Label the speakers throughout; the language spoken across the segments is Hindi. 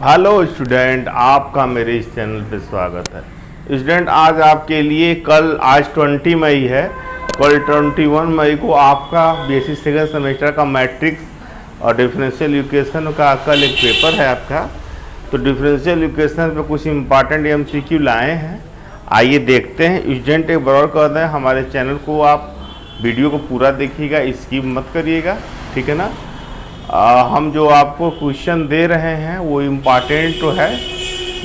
Speaker 1: हेलो स्टूडेंट, आपका मेरे इस चैनल पे स्वागत है। स्टूडेंट, आज आपके लिए आज 20 मई है, कल 21 मई को आपका बेसिक सेकंड सेमेस्टर का मैट्रिक्स और डिफरेंशियल इक्वेशन का कल एक पेपर है आपका। तो डिफरेंशियल इक्वेशन पे कुछ इंपॉर्टेंट एमसीक्यू लाए हैं, आइए देखते हैं। स्टूडेंट एक बार कर दें, हमारे चैनल को आप वीडियो को पूरा देखिएगा, स्किप मत करिएगा, ठीक है ना। हम जो आपको क्वेश्चन दे रहे हैं वो इम्पॉर्टेंट तो है,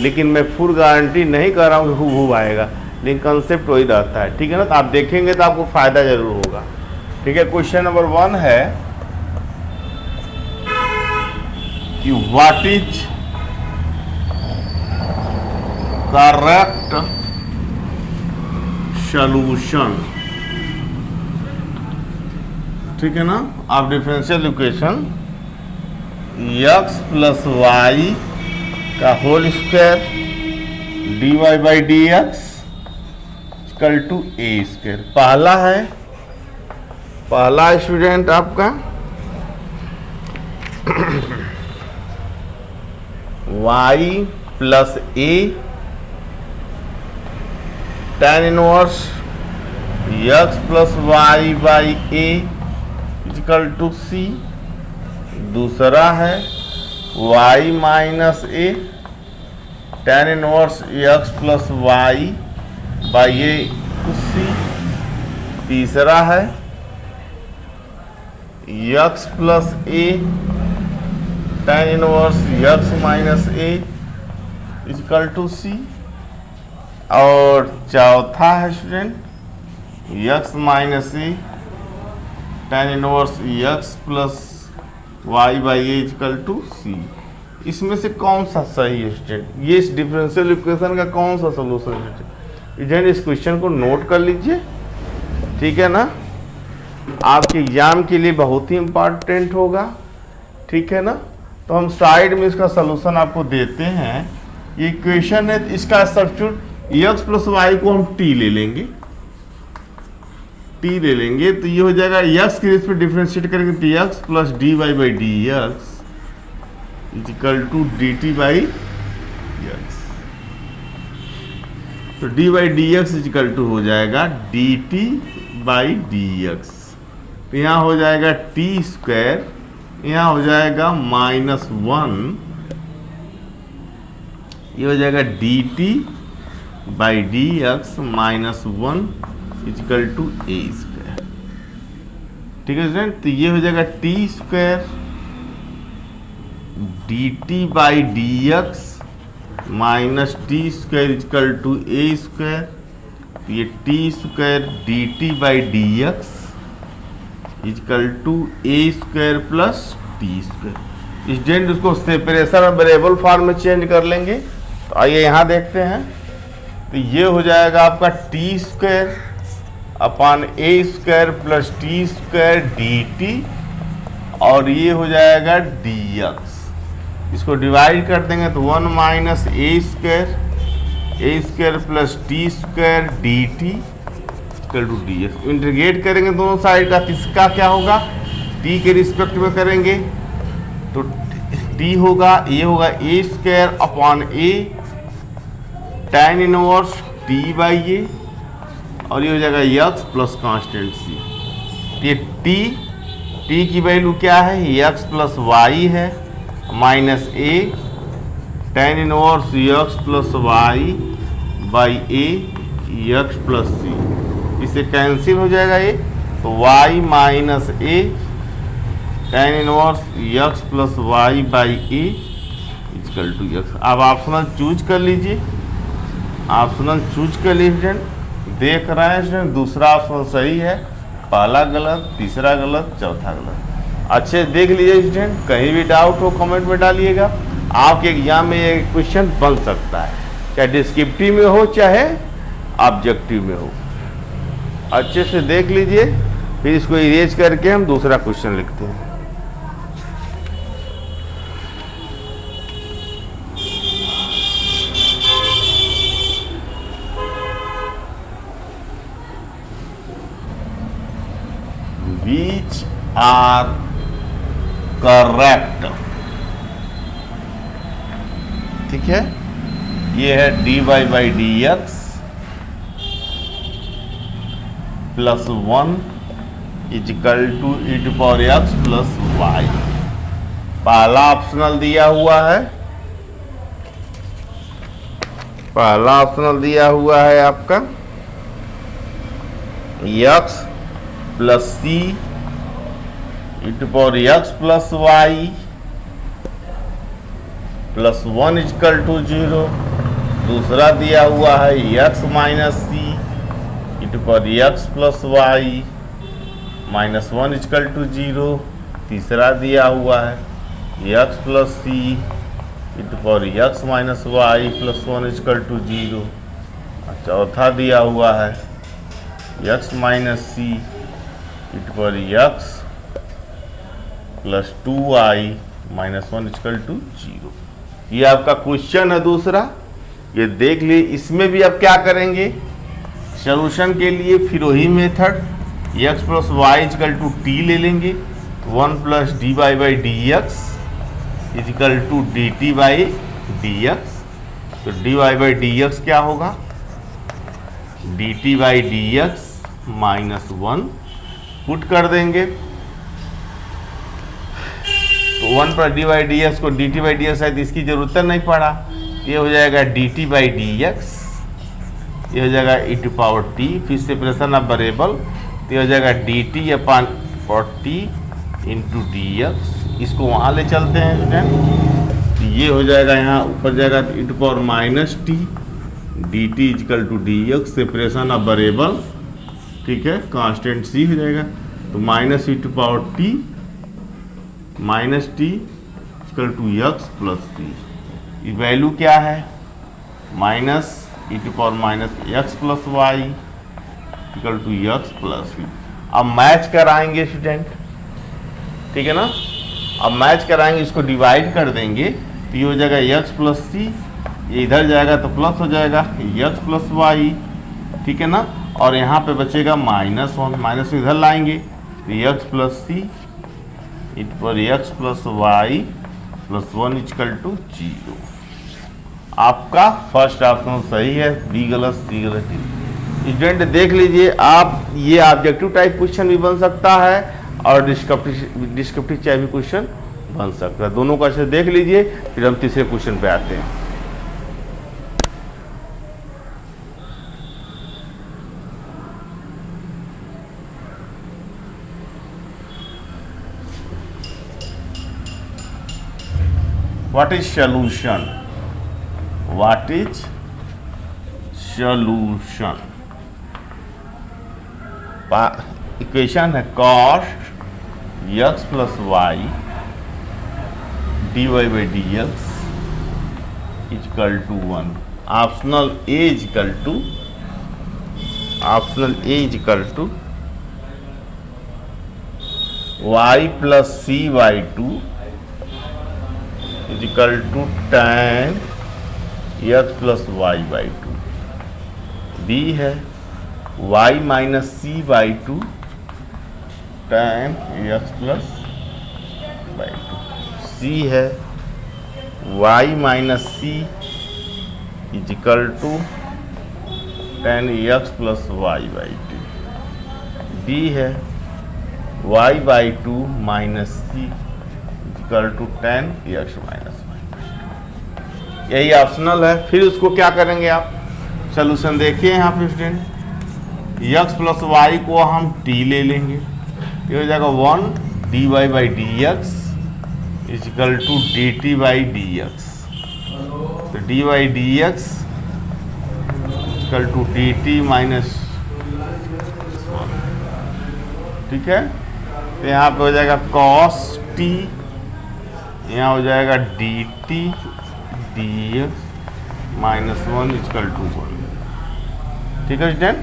Speaker 1: लेकिन मैं फुल गारंटी नहीं कर रहा हूँ कि हूब आएगा, लेकिन कंसेप्ट वही रहता है, ठीक है ना। तो आप देखेंगे तो आपको फ़ायदा ज़रूर होगा, ठीक है। क्वेश्चन नंबर 1 है कि व्हाट इज करेक्ट सॉल्यूशन, ठीक है ना। आप differential equation x plus y का whole square dy by d x equal to a square. पहला स्टूडेंट आपका y plus a tan inverse x plus y by a equal to c. दूसरा है y minus a tan inverse x plus y by a to c. तीसरा है x plus a tan inverse x minus a equal to c. और चौथा है student x minus a tan inverse x plus y by a equal to c. इसमें से कौन सा सही है स्टूडेंट? ये इस डिफरेंशियल इक्वेशन का कौन सा सोल्यूशन है स्टूडेंट? इस क्वेश्चन को नोट कर लीजिए, ठीक है ना। आपके एग्जाम के लिए बहुत ही इम्पोर्टेंट होगा, ठीक है ना। तो हम साइड में इसका सोल्यूशन आपको देते हैं। ये इक्वेशन है, इसका सब्स्टिट्यूट एक्स प्लस वाई को हम टी ले लेंगे, तो ये हो जाएगा x के रिस्पेक्ट डिफरेंशिएट करेंगे तो x plus d y by d x equal to d t by x. तो d by d x equal to हो जाएगा d t by d x. तो यहाँ हो जाएगा टी स्क्वायर, यहाँ हो जाएगा -1, ये हो जाएगा d t by d x -1 equal to a square, ठीक है स्टूडेंट। तो ये हो जाएगा t square d t by d x minus t square equal to a square. तो ये t square d t by d x equal to a square plus t square. Student उसको सेपरेशन और वेरिएबल फॉर्म में चेंज कर लेंगे। तो आइए यहाँ देखते हैं। तो ये हो जाएगा आपका t square upon a square plus t square d t, और ये हो जाएगा डी एक्स। इसको डिवाइड कर देंगे तो 1 minus a square plus t square d t equal to d x. Integrate करेंगे दोनों साइड का, किसका क्या होगा? टी के रिस्पेक्ट में करेंगे तो टी होगा, ये होगा a square upon a tan inverse t by a, और ये हो जाएगा x प्लस कांस्टेंट सी। ये टी की वैल्यू क्या है? x प्लस वाई है minus a tan inverse x plus y by a x plus c. इसे कैंसिल हो जाएगा ये, तो y minus a tan inverse x plus y by a equal to x। अब ऑप्शनल चूज कर लीजिए, देख रहे हैं स्टूडेंट, दूसरा ऑप्शन सही है, पहला गलत, तीसरा गलत, चौथा गलत। अच्छे देख लीजिए स्टूडेंट, कहीं भी डाउट हो कमेंट में डालिएगा। आपके एग्जाम में ये क्वेश्चन बन सकता है, चाहे डिस्क्रिप्टिव में हो चाहे ऑब्जेक्टिव में हो। अच्छे से देख लीजिए, फिर इसको इरेज करके हम दूसरा क्वेश्चन लिखते हैं। Which are correct ठीक है, ये है dy by d x plus 1 equal to e to power x plus y. पहला ऑप्शनल दिया हुआ है, पहला ऑप्शनल दिया हुआ है आपका x plus c e to power x plus y plus 1 equal to 0। दूसरा दिया हुआ है x minus c e to power x plus y minus 1 equal to 0। तीसरा दिया हुआ है x plus c e to power x minus y plus 1 equal to 0। चौथा दिया हुआ है x minus c e to power x plus 2y minus 1 equal to 0। ये आपका क्वेश्चन है दूसरा, ये देख ली। इसमें भी आप क्या करेंगे, सॉल्यूशन के लिए फिर वही method x plus y equal to t ले लेंगे, 1 plus d y by d x equal to d t by d x. तो d y by d x क्या होगा, d t by d x minus 1 put कर देंगे, तो 1 पर डी बाई डी एक्स को d t by d x है तो इसकी जरूरत नहीं पड़ा। ये हो जाएगा d t by d x, ये हो जाएगा ई टू पावर टी, फिर सेपरेशन ऑफ वेरिएबल, तो ये हो जाएगा डी टी अपन और टी इंटू डी एक्स। इसको वहाँ ले चलते हैं स्टूडेंट, तो ये हो जाएगा यहाँ ऊपर जाएगा e to power minus t d t equal to d x, separation of variable, ठीक है, कांस्टेंट सी हो जाएगा, तो minus e to power t minus t equal to x plus t. ये वैल्यू क्या है, minus e to power minus x plus y equal to x plus t. अब मैच कराएंगे स्टूडेंट, ठीक है ना, अब मैच कराएंगे, इसको डिवाइड कर देंगे, तो ये हो जाएगा एक्स प्लस सी, ये इधर जाएगा तो प्लस हो जाएगा एक्स प्लस वाई, ठीक है ना, और यहाँ पे बचेगा माइनस 1, माइनस इधर लाएंगे तो एक्स प्लस सी इट पर x plus y plus 1 equal to 0। आपका फर्स्ट ऑप्शन सही है, बी गलत, सी गलत। स्टूडेंट देख लीजिए आप, ये ऑब्जेक्टिव टाइप क्वेश्चन भी बन सकता है और डिस्क्रिप्टिव टाइप भी क्वेश्चन बन सकता है, दोनों का अच्छे देख लीजिए। फिर हम तीसरे क्वेश्चन पे आते हैं। What is solution? What is solution? Equation है cos x plus y dy by d x equal to 1। Optional a equal to y plus c by 2 equal to tan x plus y by 2। B है y minus c by 2 tan x plus by 2। C है y minus c equal to tan x plus y by 2। D है y by 2 minus c equal to tan x minus y. यही ऑप्शनल है। फिर उसको क्या करेंगे आप, सोल्यूशन देखिए यहाँ पे स्टूडेंट, एक्स प्लस वाई को हम t ले लेंगे, ये हो जाएगा 1 d y by d x equal to d t by d x. तो d y d x equal to d t minus 1, ठीक है। तो यहाँ पे हो जाएगा cos t, यहाँ हो जाएगा d t d x minus 1 equal to 1, ठीक है स्टूडेंट।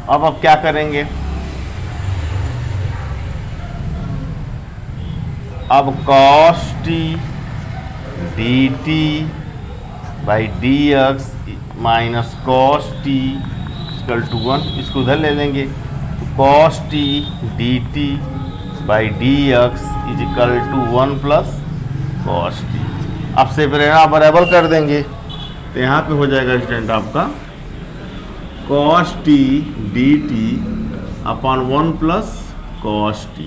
Speaker 1: अब आप क्या करेंगे, अब cos t d t by d x minus cos t equal to 1, इसको उधर ले लेंगे, तो cos t d t by d x equal to 1 plus cos t। अब सेपरेट बराबर कर देंगे तो यहाँ पे हो जाएगा स्टूडेंट आपका cos t dt upon 1 plus cos t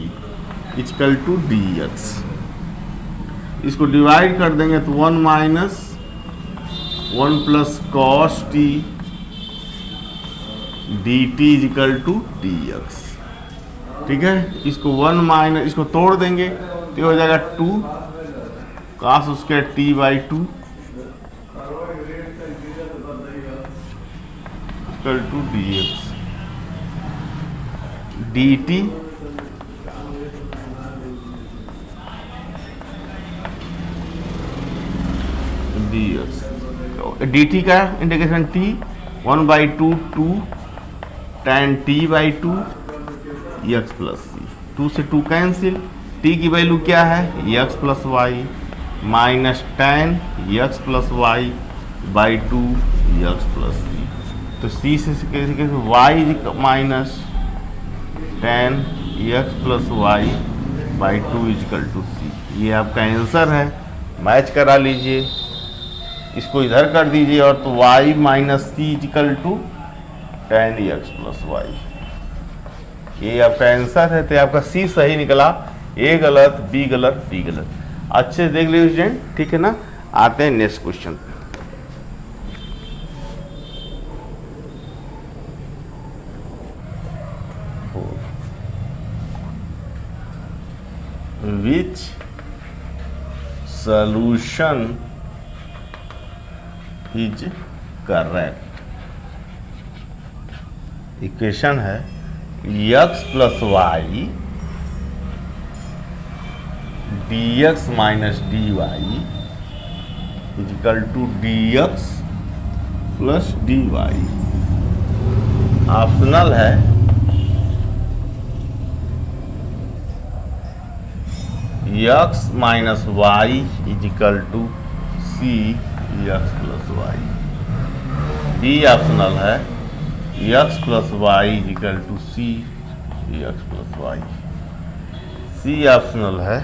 Speaker 1: equal to dx। इसको डिवाइड कर देंगे तो 1 minus 1 plus cos t dt equal to dx। ठीक है, इसको 1 माइनस इसको तोड़ देंगे तो हो जाएगा 2 cos square t by 2 equal to dx dt dx dt का integration t 1 by 2 2 tan t by 2 x plus c 2 से 2 कैंसिल। t की वैल्यू क्या है x plus y minus tan x plus y by 2 x plus c. तो c से कैसे y minus tan x plus y by 2 equal to c. ये आपका आंसर है, मैच करा लीजिए, इसको इधर कर दीजिए और तो y minus c equal to tan x plus y. ये आपका आंसर है। तो आपका सी सही निकला, ए गलत, बी गलत, डी गलत। अच्छे से देख लीजिए स्टूडेंट, ठीक है ना। आते हैं नेक्स्ट क्वेश्चन पे। Which solution is correct. Equation है x plus y d x minus d y equal to d x plus d y. Optional है x minus y equal to c x plus y. B optional है x plus y equal to c x plus y. C optional है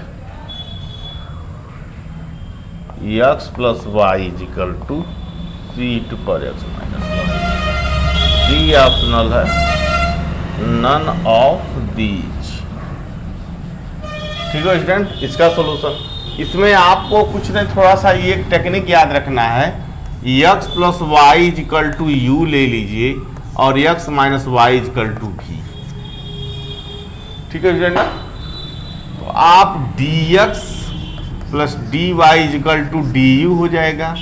Speaker 1: x plus y equal to c to पर x minus y. D optional है नन ऑफ दीज। ठीक है स्टूडेंट, इसका सॉल्यूशन इसमें आपको कुछ नहीं, थोड़ा सा ये टेक्निक याद रखना है। x plus y equal to u ले लीजिए और x minus y equal to भी। ठीक है स्टूडेंट ना। तो आप dx plus d y equal to d u हो जाएगा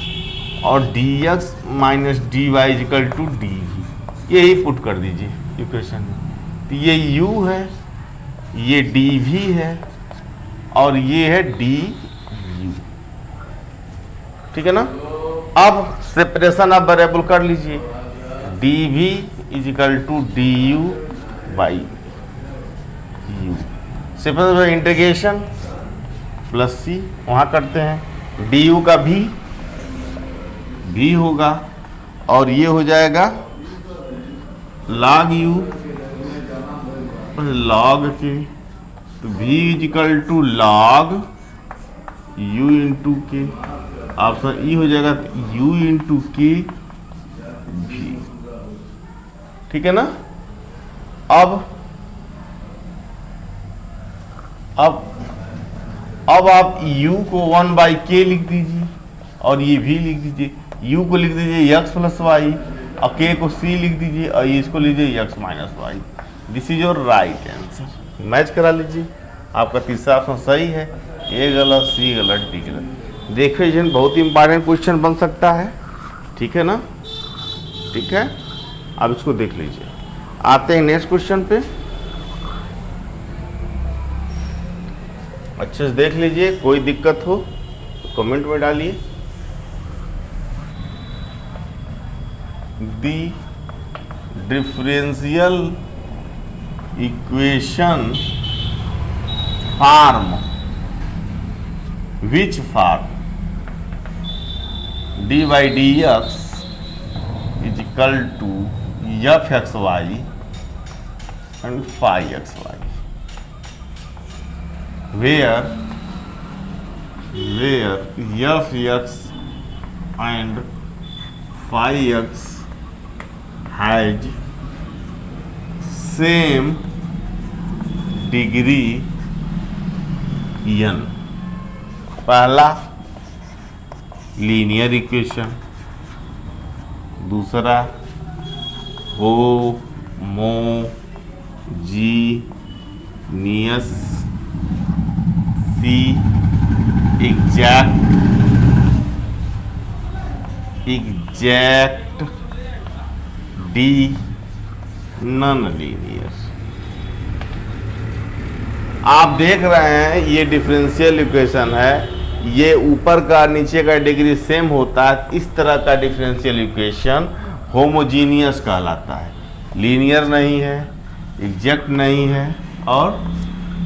Speaker 1: और dx minus d y equal to d v, यही पुट कर दीजिए इक्वेशन में। तो ये u है, ये डी भी है और ये है डी यू। ठीक है ना। अब सेपरेशन आप वेरिएबल कर लीजिए, d v equal to d u by u. Separation integration plus c वहाँ करते हैं, डी यू का भी होगा और ये हो जाएगा log यू log के, तो v equal to log u into के। ऑप्शन ई हो जाएगा u इंटू के भी। ठीक है ना। अब आप u को 1 बाई के लिख दीजिए और ये भी लिख दीजिए। u को लिख दीजिए x प्लस वाई और k को c लिख दीजिए और ये इसको लीजिए x minus y. This is your right answer. Match करा लीजिए, आपका तीसरा ऑप्शन सही है, ए गलत, सी गलत, डी गलत। देखिए जन बहुत ही इंपॉर्टेंट क्वेश्चन बन सकता है। ठीक है ना। ठीक है, अब इसको देख लीजिए। आते हैं नेक्स्ट क्वेश्चन पे, अच्छे से देख लीजिए, कोई दिक्कत हो तो कमेंट में डालिए। The differential equation form which form d by d x is equal to f x y and phi x y, where where f(x) and phi(x) has same degree n। पहला लीनियर इक्वेशन, दूसरा होमोजीनियस सी एग्जैक्ट डी नॉन लीनियर। आप देख रहे हैं ये डिफरेंशियल इक्वेशन है, ये ऊपर का नीचे का डिग्री सेम होता है, इस तरह का डिफरेंशियल इक्वेशन होमोजीनियस कहलाता है। लीनियर नहीं है, एग्जैक्ट नहीं है और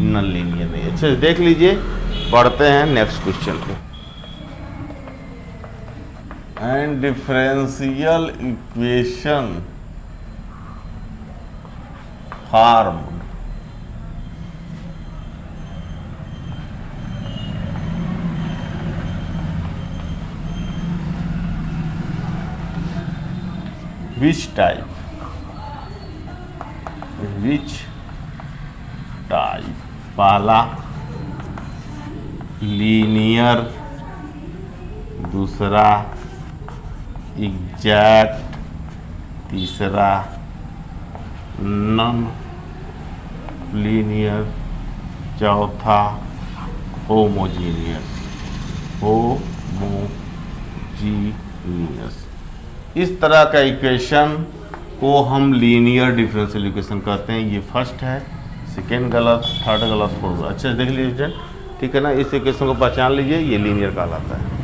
Speaker 1: नॉन लीनियर नहीं है। अच्छा देख लीजिए, पढ़ते हैं नेक्स्ट क्वेश्चन को। And differential equation formed which type पहला लीनियर, दूसरा एग्जैक्ट, तीसरा नॉन लीनियर, चौथा होमोजीनियस। इस तरह का इक्वेशन को हम लीनियर डिफरेंशियल इक्वेशन कहते हैं। ये फर्स्ट है, सेकेंड गलत, थर्ड गलत, फोर्थ। अच्छा देख लीजिए, ठीक है ना, इस इक्वेशन को पहचान लीजिए, ये लीनियर कहलाता है।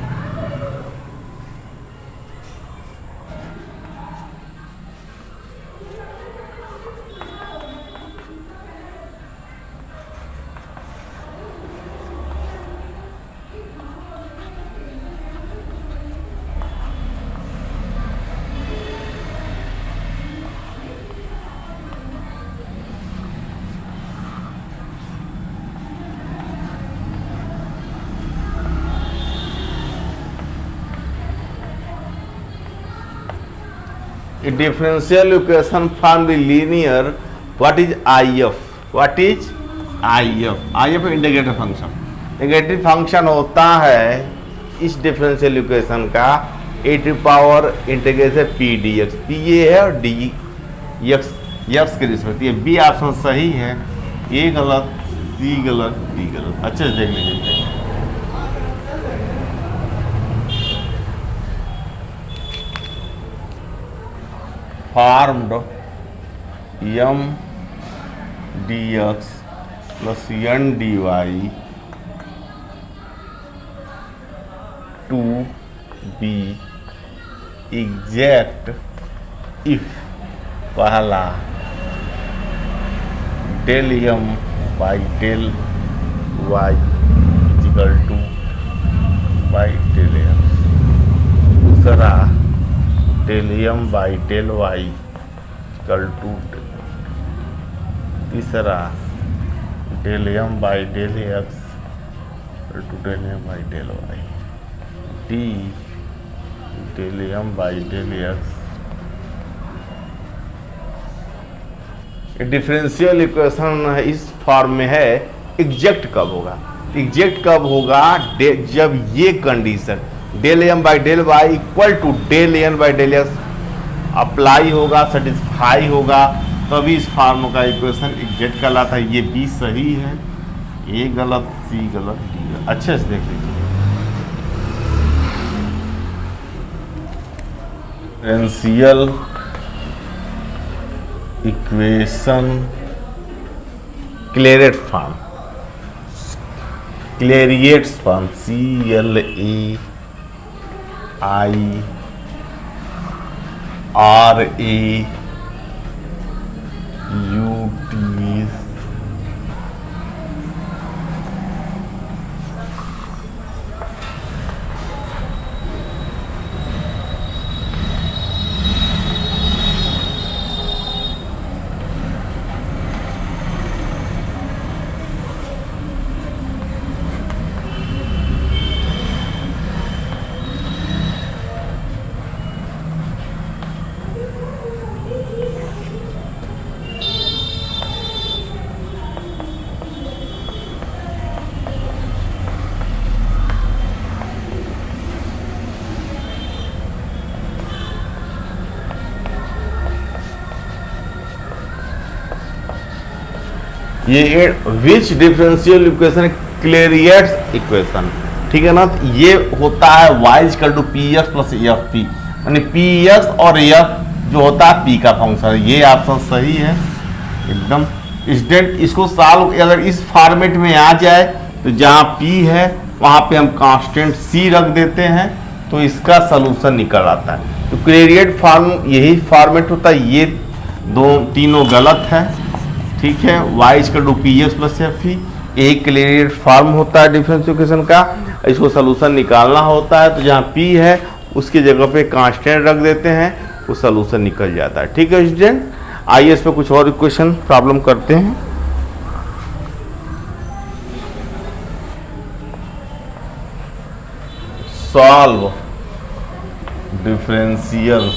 Speaker 1: A differential equation formed linear. What is IF? What is IF? IF integrated function. Integrated function होता है इस डिफरेंशियल इक्वेशन का e⁻ integration p dx। p ये है और d x के रिस्पेक्ट। ये बी ऑप्शन सही है, ए गलत, सी गलत, डी गलत। अच्छे से देख लीजिए। Formed m dx plus n dy to be exact if पहला del m by del y equal to by del x, दूसरा del m by del y equal to, तीसरा del m by del x equal to del m by del y, d del m by del x। Differential equation इस फॉर्म में है। एग्जैक्ट कब होगा? एग्जैक्ट कब होगा? जब ये condition del m by del y equal to del n by del x apply होगा, सेटिस्फाई होगा, तभी इस फॉर्म का इक्वेशन एग्जैक्ट कहलाता है। ये बी सही है, ए गलत, सी गलत, डी गलत। अच्छे से देख लीजिए। Differential equation Clairaut form, Clairaut's form, CLAIRAUT ये which differential equation Clairaut's equation, ठीक है ना। तो ये होता है y equal to p x plus f p, यानी पी एक्स और एफ जो होता है p का फंक्शन। ये ऑप्शन सही है एकदम। स्टूडेंट इसको सॉल्व अगर इस फॉर्मेट में आ जाए तो जहाँ p है वहाँ पे हम कांस्टेंट c रख देते हैं तो इसका सलूशन निकल आता है। तो क्लेरियट फॉर्म यही फॉर्मेट होता है। ये तीनों गलत है, ठीक है। y equal to p x plus f p एक क्लेरियट फॉर्म होता है डिफरेंशियल इक्वेशन का। इसको सलूशन निकालना होता है तो जहाँ p है उसकी जगह पे कांस्टेंट रख देते हैं, वो सलूशन निकल जाता है, ठीक है स्टूडेंट। आइए इस पे कुछ और इक्वेशन प्रॉब्लम करते हैं। Solve differential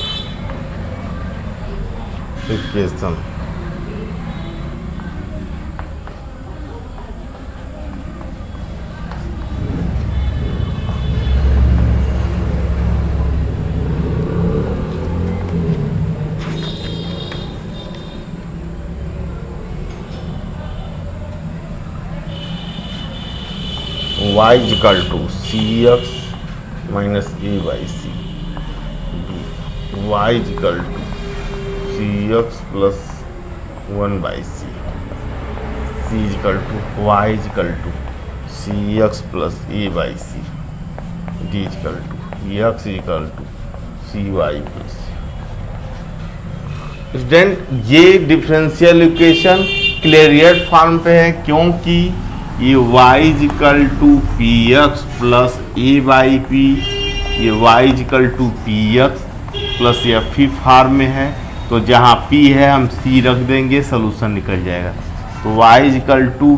Speaker 1: equation. y equal to c x minus a by c, y equal to c x plus one by c, c equal to y equal to c x plus a by c, d equal to x equal to c y by c. Student ये डिफरेंशियल इक्वेशन क्लेरियट फॉर्म पे है क्योंकि ये y equal to p x plus a by p, ये y equal to p x plus f P form में है। तो जहाँ p है हम c रख देंगे, सोल्यूशन निकल जाएगा। तो y equal to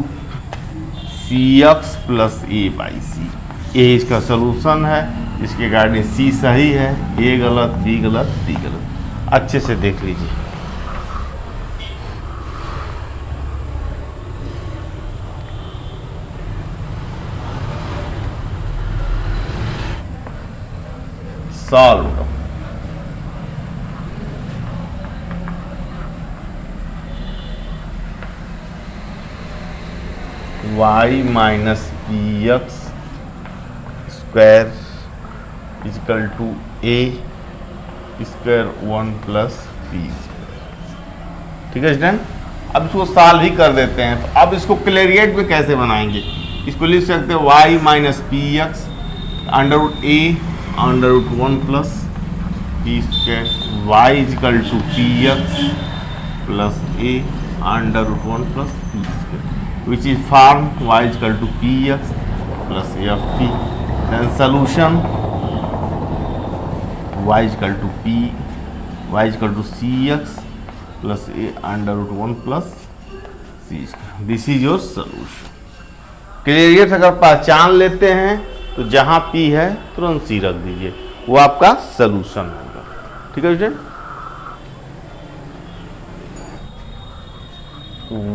Speaker 1: c x plus a by c, ये इसका सोल्यूशन है। इसके अकॉर्डिंग c सही है, a गलत, b गलत, d गलत। अच्छे से देख लीजिए। Solve y minus p x square equal to a square one plus p, ठीक है स्टूडेंट। अब इसको सॉल्व ही कर देते हैं। तो अब इसको क्लेरियट में कैसे बनाएंगे, इसको लिख सकते हैं y minus p x under root a under root one plus p square, y equal to p x plus a under root one plus p square which is form y equal to p x plus f p. Then solution y equal to p, y equal to c x plus a under root one plus c square. This is your solution. Clear अगर पहचान लेते हैं तो जहां P है तुरंत C रख दीजिए, वो आपका सलूशन होगा, ठीक है student.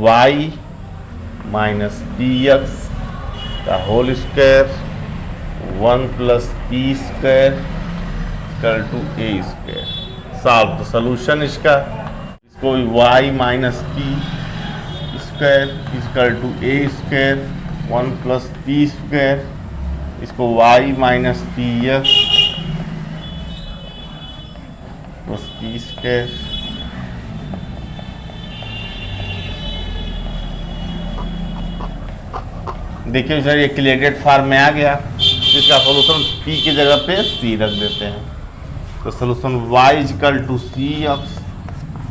Speaker 1: y minus p x का whole square one plus p square equal to a square. Solve. तो सलूशन इसका, इसको y minus p square equal to a square one plus p square, इसको y minus p x plus p square देखिए सर ये क्लियरेटेड फॉर्म में आ गया। इसका सोल्यूशन p की जगह पे c रख देते हैं। तो solution y equal to c x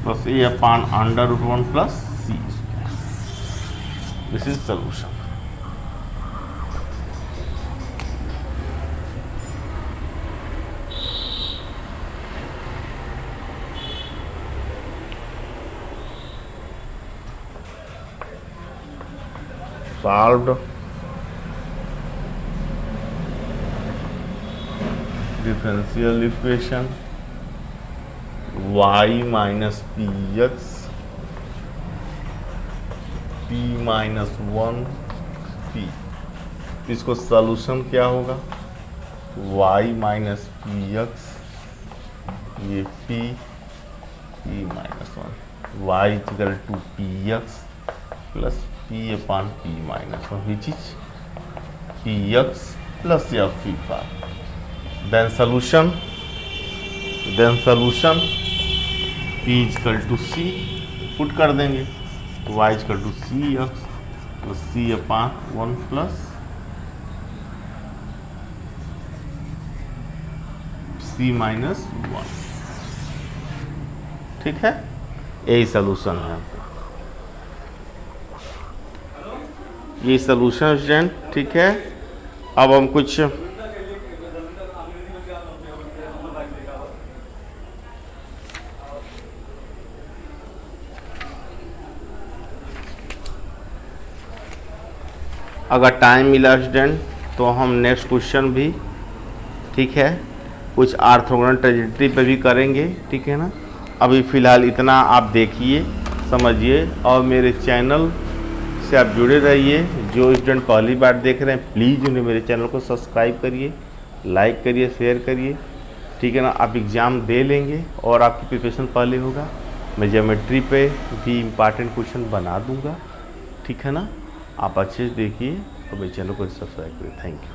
Speaker 1: plus a upon under root one plus c square. This is solution. Solved differential equation y minus px p minus 1 p। इसको सॉल्यूशन क्या होगा, y माइनस पी एक्स, ये p minus 1, y equal to p x plus p upon p minus one which is p x plus f p five. Then solution p equal to c put कर देंगे, तो y equal to c x plus c upon one plus c minus one. ठीक है, यही सोल्यूशन है, ये सोल्यूशन स्टूडेंट। ठीक है, अब हम कुछ अगर टाइम मिला स्टूडेंट तो हम नेक्स्ट क्वेश्चन भी, ठीक है, कुछ ऑर्थोगोनल ट्राइजेक्टरी पे भी करेंगे। ठीक है ना, अभी फ़िलहाल इतना आप देखिए, समझिए, और मेरे चैनल से आप जुड़े रहिए। जो स्टूडेंट पहली बार देख रहे हैं प्लीज़ उन्हें मेरे चैनल को सब्सक्राइब करिए, लाइक करिए, शेयर करिए। ठीक है ना, आप एग्ज़ाम दे लेंगे और आपकी प्रिपरेशन पहले होगा। मैं ज्योमेट्री पे भी इम्पॉर्टेंट क्वेश्चन बना दूंगा। ठीक है ना, आप अच्छे से देखिए और मेरे चैनल को सब्सक्राइब करिए। Thank you.